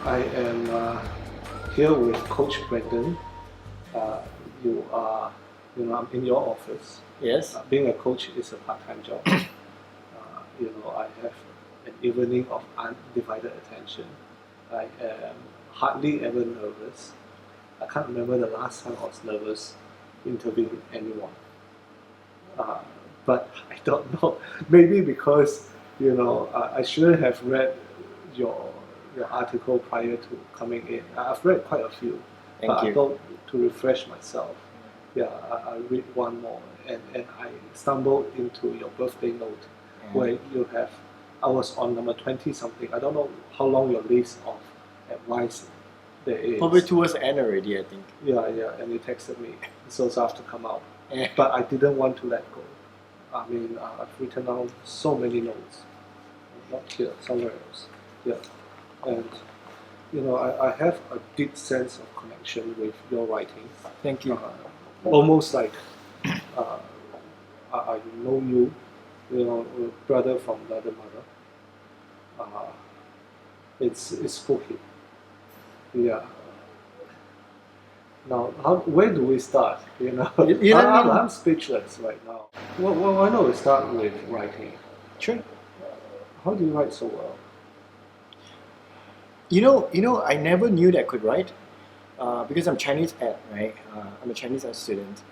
I am here with Coach Brendan. I'm in your office. Yes. Being a coach is a part-time job. I have an evening of undivided attention. I am hardly ever nervous. I can't remember the last time I was nervous interviewing anyone. But I don't know. Maybe because I shouldn't have read your article prior to coming in. I've read quite a few, but I thought to refresh myself. I read one more, and I stumbled into your birthday note where you have. I was on number 20 something. I don't know how long your list of advice there is. Probably towards the end already, I think. Yeah, and you texted me, so I have to come out. But I didn't want to let go. I mean, I've written down so many notes. Not here, somewhere else. Yeah. And, I have a deep sense of connection with your writing. Thank you. Almost like I know you, brother from another mother. It's spooky. Yeah. Now, where do we start? I'm speechless right now. Well, why not we start with writing? Sure. How do you write so well? I never knew that I could write because I'm Chinese ed, right? I'm a Chinese ed student.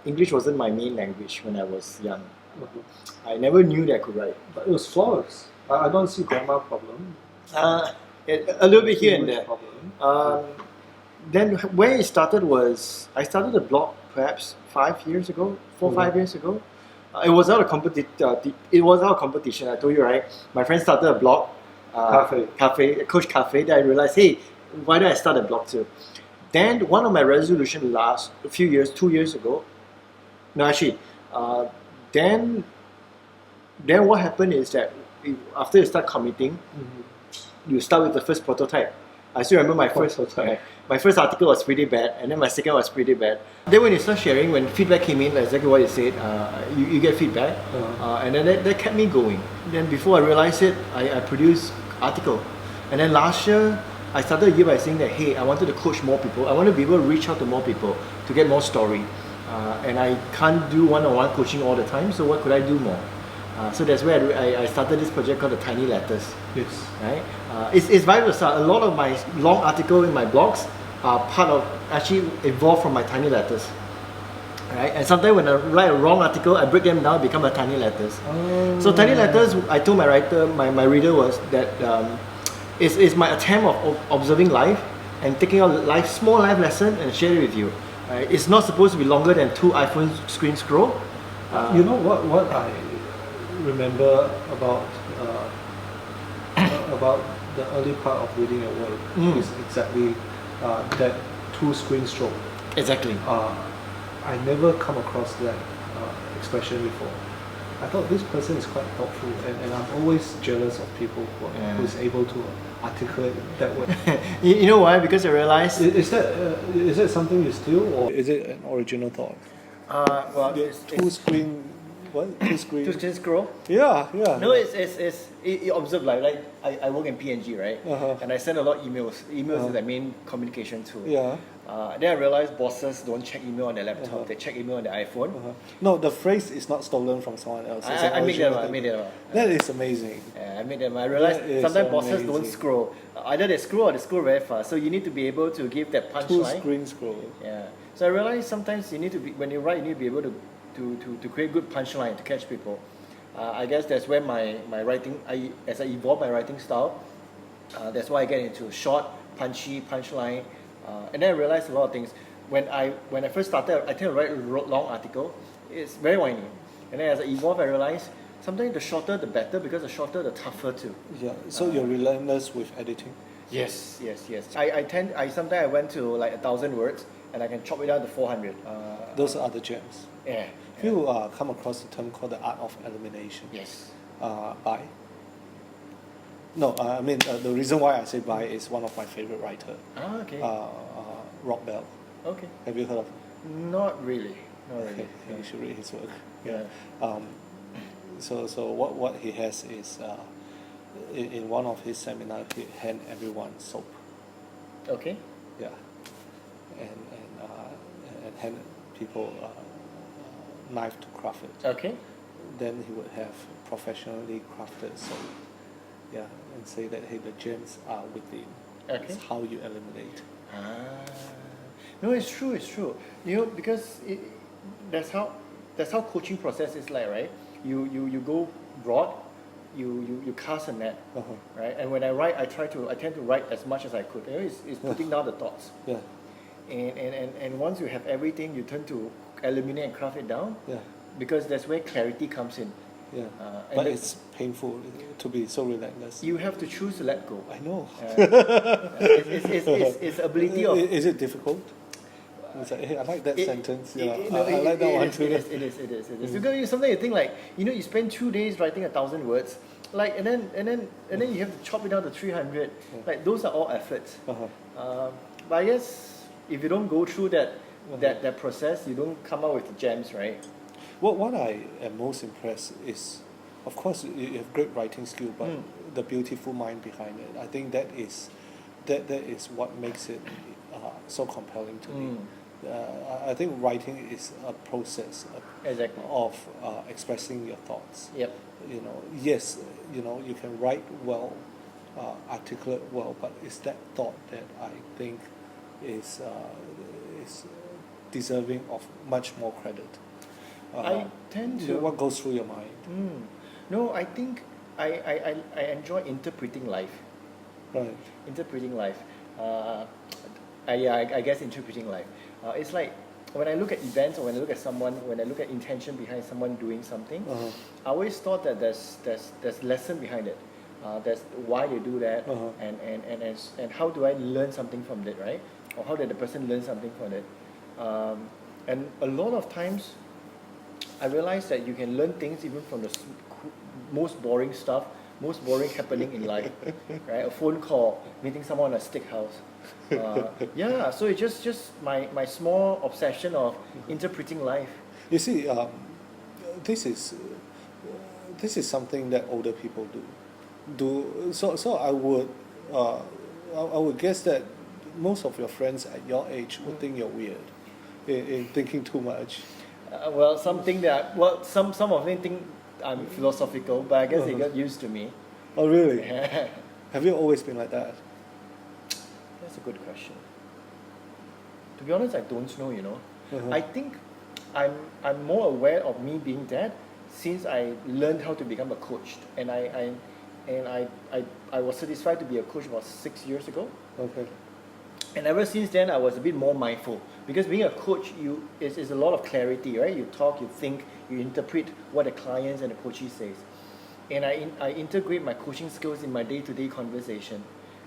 English wasn't my main language when I was young. Mm-hmm. I never knew that I could write. But it was flawless. I don't see grammar problem. A little bit here and there. Then where it started was I started a blog perhaps 5 years ago, 5 years ago. It was out of competition. I told you, right? My friend started a blog, Coach Cafe. Then I realized, hey, why don't I start a blog too? Then one of my resolutions last a few years, 2 years ago. No, actually, then what happened is that after you start committing, you start with the first prototype. I still remember my first article was pretty bad, and then my second was pretty bad. Then when you start sharing, when feedback came in, exactly what you said, you get feedback, and then that kept me going. Then before I realized it, I produced article, and then last year I started the year by saying that hey, I wanted to coach more people. I want to be able to reach out to more people to get more story, and I can't do one-on-one coaching all the time. So what could I do more? So that's where I started this project called the Tiny Letters. Yes. Right. It's vice versa. A lot of my long articles in my blogs are actually evolved from my tiny letters. Right. And sometimes when I write a wrong article, I break them down, become a tiny letters. So tiny letters, I told my writer, my reader was that it's my attempt of observing life and taking out small life lesson and share it with you. Right. It's not supposed to be longer than 2 iPhone screen scroll. You know what I remember about the early part of reading your work is exactly that 2 screen stroke. Exactly. I never come across that expression before. I thought this person is quite thoughtful, and I'm always jealous of people who is able to articulate that way. You know why? Because I realized is that something you steal, or is it an original thought? Well, it's 2 screen. What? 2 screen? 2 screen scroll? Yeah. No, you observe like I work in PNG, right? And I send a lot of emails. Emails is the main communication tool. Yeah. Then I realized bosses don't check email on their laptop. They check email on their iPhone. No, the phrase is not stolen from someone else. I made that up. That is amazing. Yeah, I made that up. I realized sometimes bosses don't scroll. Either they scroll or they scroll very fast. So you need to be able to give that punchline. 2 screen scroll. Yeah. So I realized sometimes you need to be, when you write, you need to be able to create good punchline to catch people. I guess that's where my writing, as I evolve my writing style, that's why I get into short, punchy, punchline. And then I realized a lot of things. When I first started, I tend to write a long article. It's very whiny. And then as I evolve, I realized sometimes the shorter the better, because the shorter the tougher too. Yeah. So you're relentless with editing. Yes. Sometimes I went to like 1,000 words, and I can chop it down to 400. Those are the gems. Yeah. Have you come across the term called the art of elimination? Yes. By? No, I mean the reason why I say by is one of my favorite writers. Okay. Rob Bell. Okay. Have you heard of? Not really. Okay. You should read his work. Yeah. So what he has is in one of his seminars he hand everyone soap. Okay. Yeah, and hand people knife to craft it. Okay. Then he would have professionally crafted. So yeah, and say that hey, the gems are within. Okay. It's how you eliminate. No, it's true. It's true. Because that's how coaching process is like, right? You go broad, you cast a net, right? And when I write, I tend to write as much as I could. It's putting down the thoughts. Yeah. And once you have everything, you turn to eliminate and craft it down. Yeah. Because that's where clarity comes in. Yeah. But it's painful to be so relentless. You have to choose to let go. I know. It's ability of. Is it difficult? It's like, hey, I like that sentence. I like that one too. It is. Because sometimes you think like, you spend 2 days writing 1,000 words, like, and then you have to chop it down to 300. Like, those are all efforts. But I guess if you don't go through that process, you don't come out with the gems, right? What I am most impressed is, of course, you have great writing skill, but the beautiful mind behind it. I think that is what makes it so compelling to me. I think writing is a process of expressing your thoughts. Yep. Yes, you can write well, articulate well, but it's that thought that I think is deserving of much more credit. I tend to. What goes through your mind? No, I think I enjoy interpreting life. Right. Interpreting life. I guess interpreting life. It's like when I look at events or when I look at someone, when I look at intention behind someone doing something, I always thought that there's lesson behind it. There's why they do that, and how do I learn something from it, right? Or how did the person learn something from it? And a lot of times, I realized that you can learn things even from the most boring stuff, most boring happening in life, right? A phone call, meeting someone at a steakhouse. So it's just my small obsession of interpreting life. You see, this is something that older people do. So I would guess that most of your friends at your age would think you're weird in thinking too much. Some of them think I'm philosophical, but I guess they got used to me. Oh, really? Have you always been like that? That's a good question. To be honest, I don't know. I think I'm more aware of me being that since I learned how to become a coach, and I was satisfied to be a coach about 6 years ago. Okay. And ever since then, I was a bit more mindful because being a coach, is a lot of clarity, right? You talk, you think, you interpret what the clients and the coaches says, and I integrate my coaching skills in my day-to-day conversation.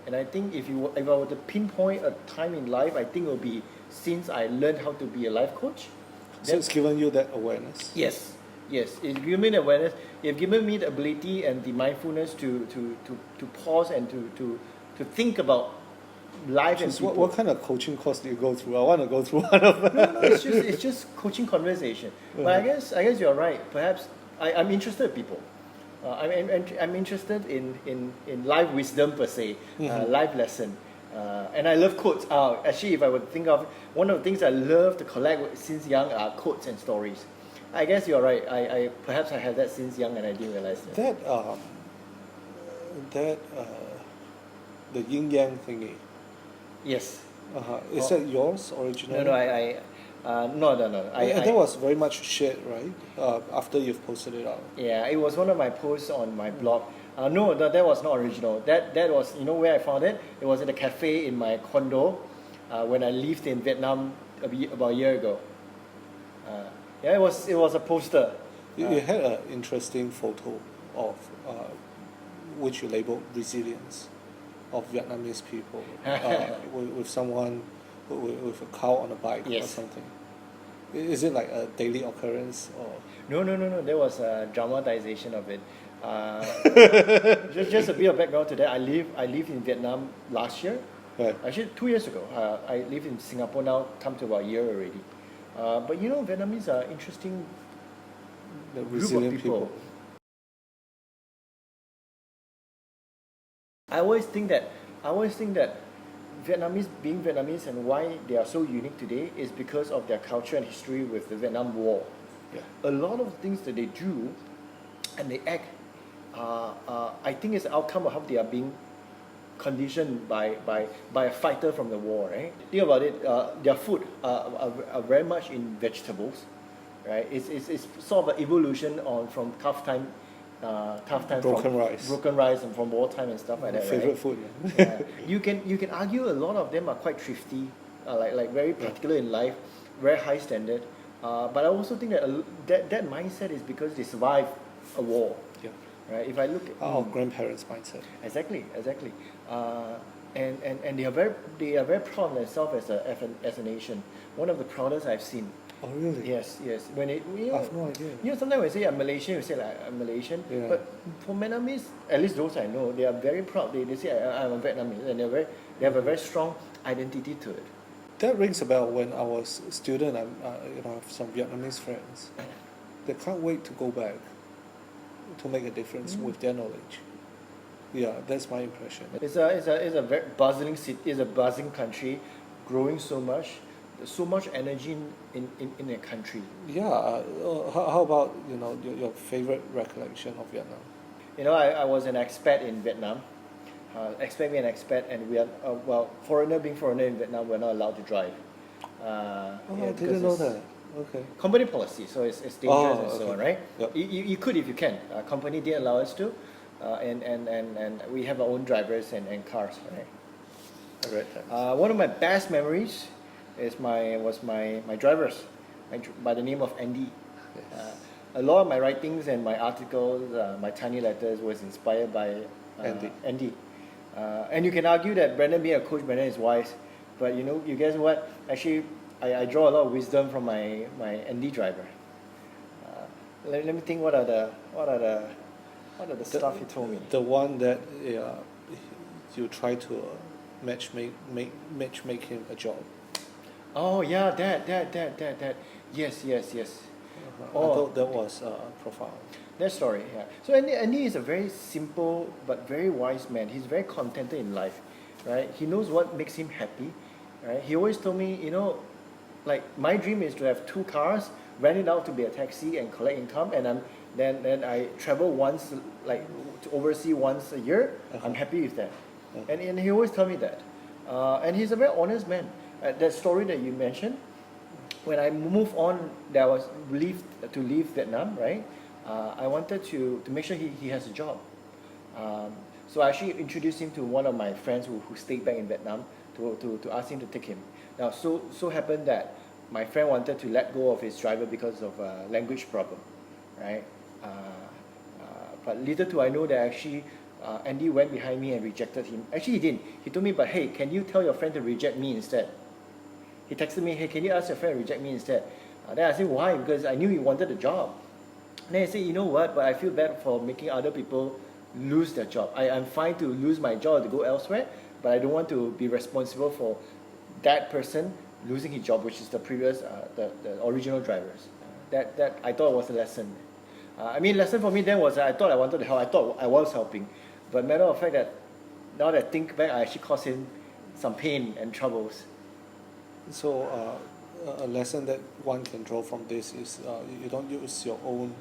And I think if I were to pinpoint a time in life, I think it will be since I learned how to be a life coach. So it's given you that awareness. Yes. It's given me the awareness. It's given me the ability and the mindfulness to pause and to think about life and people. What kind of coaching course do you go through? I want to go through one of them. No, it's just coaching conversation. But I guess you're right. Perhaps I'm interested in people. I'm interested in life wisdom per se, life lesson, and I love quotes. Actually, if I would think of one of the things I love to collect since young are quotes and stories. I guess you're right. Perhaps I had that since young and I didn't realize that. The yin yang thingy. Yes. Is that yours originally? No. That was very much shared, right? After you've posted it out. Yeah, it was one of my posts on my blog. No, that was not original. That was, where I found it? It was in a cafe in my condo when I lived in Vietnam about a year ago. It was a poster. You had an interesting photo of which you labeled resilience of Vietnamese people with someone with a cow on a bike or something. Is it like a daily occurrence or? No. There was a dramatization of it. Just a bit of background to that. I lived in Vietnam last year. Right. Actually, 2 years ago. I live in Singapore now. Come to about a year already. But Vietnamese are interesting. The resilient people. I always think that Vietnamese, being Vietnamese, and why they are so unique today is because of their culture and history with the Vietnam War. Yeah. A lot of things that they do and they act, I think it's the outcome of how they are being conditioned by a fighter from the war, right? Think about it, their food are very much in vegetables, right? It's sort of an evolution from tough time Broken rice. broken rice and from wartime and stuff like My that, favorite right? food. Yeah. You can argue a lot of them are quite thrifty, like very particular in life, very high standard. But I also think that mindset is because they survived a war. Yeah. Right? If I look at Our grandparents' mindset. Exactly. And they are very proud of themselves as a nation. One of the proudest I've seen. Oh really? Yes. When I have no idea. Sometimes when I say I'm Malaysian, we say like I'm Malaysian. Yeah. But for Vietnamese, at least those I know, they are very proud. They say I'm a Vietnamese, and they have a very strong identity to it. That rings a bell. When I was a student, I have some Vietnamese friends. They can't wait to go back to make a difference with their knowledge. Yeah, that's my impression. It's a very bustling city. It's a buzzing country, growing so much. There's so much energy in a country. Yeah. How about your favorite recollection of Vietnam? I was an expat in Vietnam. Expect me an expat, and we are foreigner being foreigner in Vietnam, we're not allowed to drive. I didn't know that. Okay. Company policy, so it's dangerous and so on, right? Yep. You could if you can. Company didn't allow us to, and we have our own drivers and cars, right? One of my best memories was my drivers, by the name of Andy. Yes. A lot of my writings and my articles, my tiny letters was inspired by Andy. And you can argue that Brandon being a coach, Brandon is wise, but you guess what? Actually, I draw a lot of wisdom from my Andy driver. Let me think. What are the stuff he told me? The one that you try to match make him a job. Oh yeah, that. Yes. I thought that was profound. That story, yeah. So Andy is a very simple but very wise man. He's very contented in life, right? He knows what makes him happy, right? He always told me, like my dream is to have 2 cars, rent it out to be a taxi and collect income, and then I travel once, like to overseas once a year. I'm happy with that, and he always tell me that, and he's a very honest man. That story that you mentioned, when I moved on, that I was to leave Vietnam, right? I wanted to make sure he has a job. So I actually introduced him to one of my friends who stayed back in Vietnam to ask him to take him. Now, so happened that my friend wanted to let go of his driver because of a language problem, right? But little do I know that actually Andy went behind me and rejected him. Actually, he didn't. He told me, but hey, can you tell your friend to reject me instead? He texted me, hey, can you ask your friend to reject me instead? Then I said, why? Because I knew he wanted a job. Then I said, you know what, but I feel bad for making other people lose their job. I'm fine to lose my job to go elsewhere, but I don't want to be responsible for that person losing his job, which is the previous, the original drivers. That I thought was a lesson. Lesson for me then was that I thought I wanted to help. I thought I was helping. But matter of fact that now that I think back, I actually caused him some pain and troubles. So a lesson that one can draw from this is you don't use your own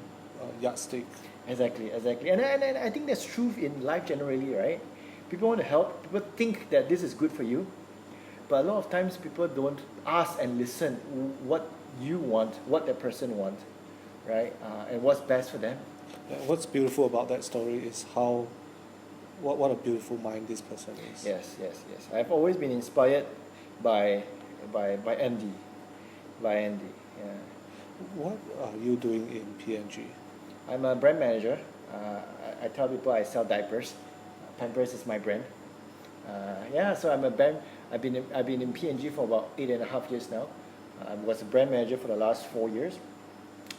yardstick. Exactly. And I think that's true in life generally, right? People want to help. People think that this is good for you. But a lot of times people don't ask and listen what you want, what that person wants, right? And what's best for them. Yeah, what's beautiful about that story is what a beautiful mind this person is. Yes. I've always been inspired by Andy. Yeah. What are you doing in PNG? I'm a brand manager. I tell people I sell diapers. Pampers is my brand. So I'm a brand. I've been in PNG for about 8.5 years now. I was a brand manager for the last 4 years.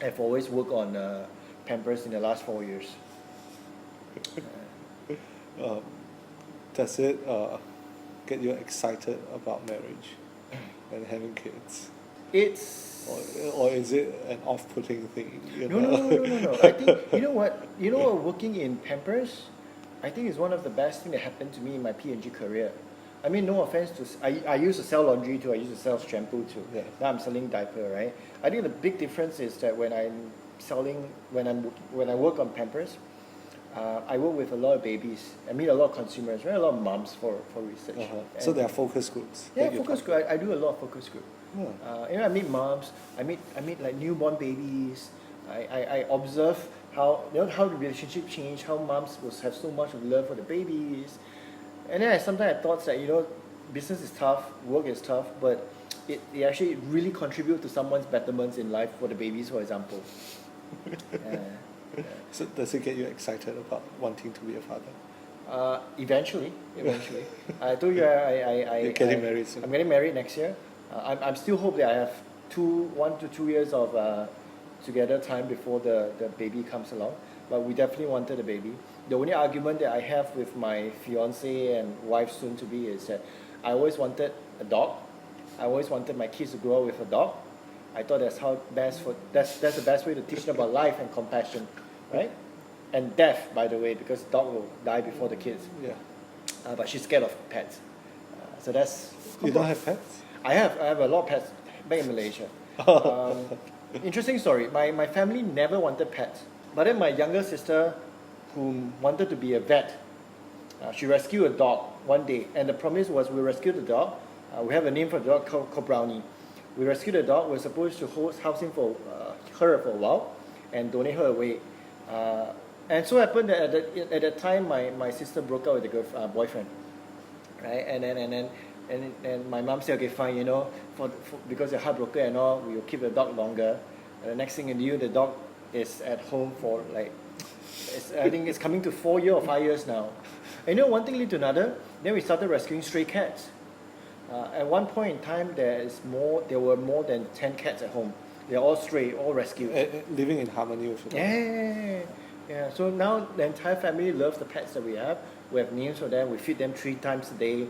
I've always worked on Pampers in the last 4 years. Does it get you excited about marriage and having kids? It's or is it an off-putting thing? No. I think you know what working in Pampers, I think is one of the best things that happened to me in my PNG career. I mean, no offense to, I used to sell laundry too, I used to sell shampoo too. Yeah. Now I'm selling diaper, right? I think the big difference is that when I work on Pampers, I work with a lot of babies. I meet a lot of consumers, right? A lot of moms for research. So there are focus groups. Yeah, focus group. I do a lot of focus group. I meet moms. I meet like newborn babies. I observe how how the relationship change. How moms will have so much of love for the babies, and then sometimes I thought that business is tough, work is tough, but it actually really contribute to someone's betterments in life for the babies, for example. So does it get you excited about wanting to be a father? Eventually. I told you You're getting married soon. I'm getting married next year. I'm still hope that I have 1 to 2 years of together time before the baby comes along. But we definitely wanted a baby. The only argument that I have with my fiance and wife soon to be is that I always wanted a dog. I always wanted my kids to grow up with a dog. I thought that's the best way to teach them about life and compassion, right? And death, by the way, because the dog will die before the kids. Yeah. But she's scared of pets. So that's... You don't have pets? I have a lot of pets back in Malaysia. Interesting story. My family never wanted pets. But then my younger sister, who wanted to be a vet, she rescued a dog one day. And the promise was we rescued the dog. We have a name for the dog called Brownie. We rescued the dog. We're supposed to house him for her for a while and donate her away. And so happened that at that time, my sister broke up with the boyfriend, right? And my mom said, okay, fine, because you're heartbroken and all, we will keep the dog longer. And the next thing you knew, the dog is at home for I think it's coming to 4 years or 5 years now. And one thing led to another. Then we started rescuing stray cats. At one point in time, there were more than 10 cats at home. They're all stray, all rescued. Living in harmony with the dog. Yeah. So now the entire family loves the pets that we have. We have names for them. We feed them 3 times a day.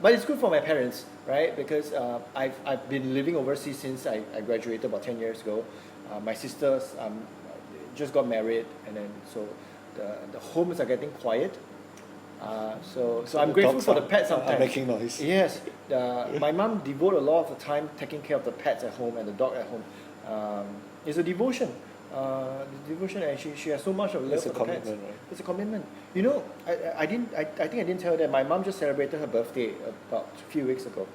But it's good for my parents, right? Because I've been living overseas since I graduated about 10 years ago. My sisters just got married, and then so the homes are getting quiet. So I'm grateful for the pets sometimes. Making noise. Yes. My mom devote a lot of the time taking care of the pets at home and the dog at home. It's a devotion. And she has so much of love for the pets. Right? It's a commitment. I think I didn't tell her that my mom just celebrated her birthday about a few weeks ago.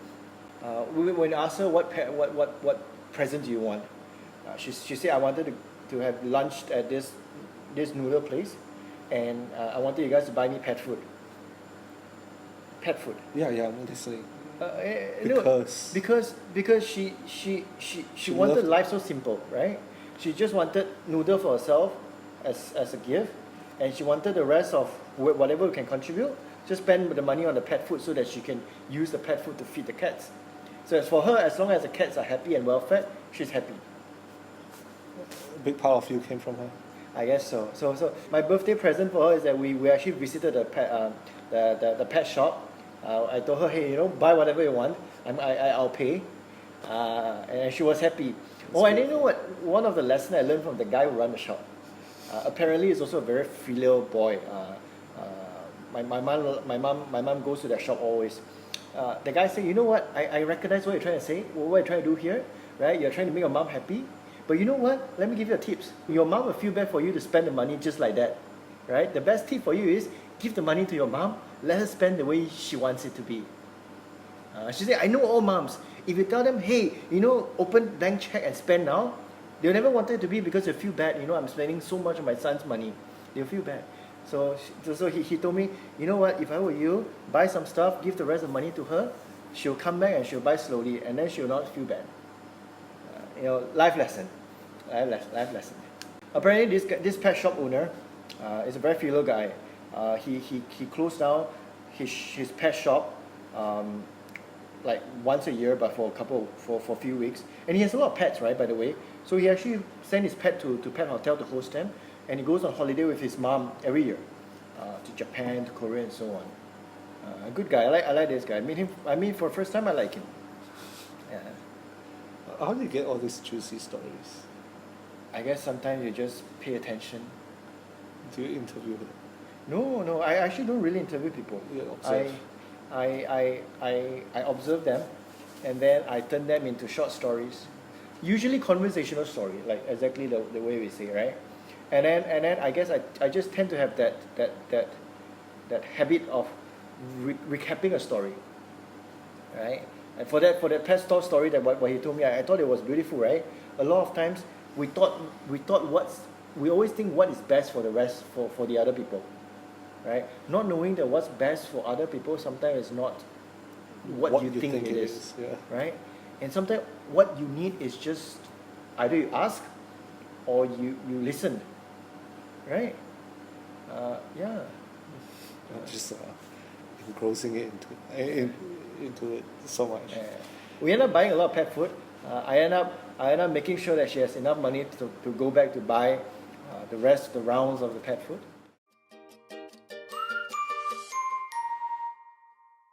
When I asked her what present do you want, she said I wanted to have lunch at this noodle place, and I wanted you guys to buy me pet food. Pet food. Yeah, I'm listening. Because she wanted life so simple, right? She just wanted noodle for herself as a gift, and she wanted the rest of whatever we can contribute, just spend the money on the pet food so that she can use the pet food to feed the cats. So as for her, as long as the cats are happy and well fed, she's happy. A big part of you came from her. I guess so. So my birthday present for her is that we actually visited the pet shop. I told her, hey, buy whatever you want. I'll pay. And she was happy. And you know what? One of the lessons I learned from the guy who ran the shop. Apparently, he's also a very filial boy. My mom goes to that shop always. The guy said, you know what? I recognize what you're trying to say. What you're trying to do here, right? You're trying to make your mom happy. But you know what? Let me give you a tips. Your mom will feel bad for you to spend the money just like that, right? The best tip for you is give the money to your mom. Let her spend the way she wants it to be. She said, I know all moms. If you tell them, hey, open blank check and spend now, they'll never want it to be because they feel bad. I'm spending so much of my son's money. They'll feel bad. So he told me, you know what? If I were you, buy some stuff, give the rest of the money to her. She'll come back and she'll buy slowly, and then she'll not feel bad. Life lesson. Apparently, this pet shop owner is a very filial guy. He closed down his pet shop like once a year, but for a few weeks. And he has a lot of pets, right? By the way, so he actually sent his pet to pet hotel to host them, and he goes on holiday with his mom every year to Japan, to Korea, and so on. A good guy. I like this guy. I mean, for the first time, I like him. Yeah. How do you get all these juicy stories? I guess sometimes you just pay attention. Do you interview them? No, I actually don't really interview people. You observe. I observe them, and then I turn them into short stories, usually conversational story, like exactly the way we say, right? And then I guess I just tend to have that habit of recapping a story, right? And for that pet store story that what he told me, I thought it was beautiful, right? A lot of times we thought we always think what is best for the rest for the other people, right? Not knowing that what's best for other people sometimes is not what you think it is, yeah. right? And sometimes what you need is just either you ask or you listen, right? Yeah. Just engrossing it into it so much. We end up buying a lot of pet food. I end up making sure that she has enough money to go back to buy the rounds of the pet food.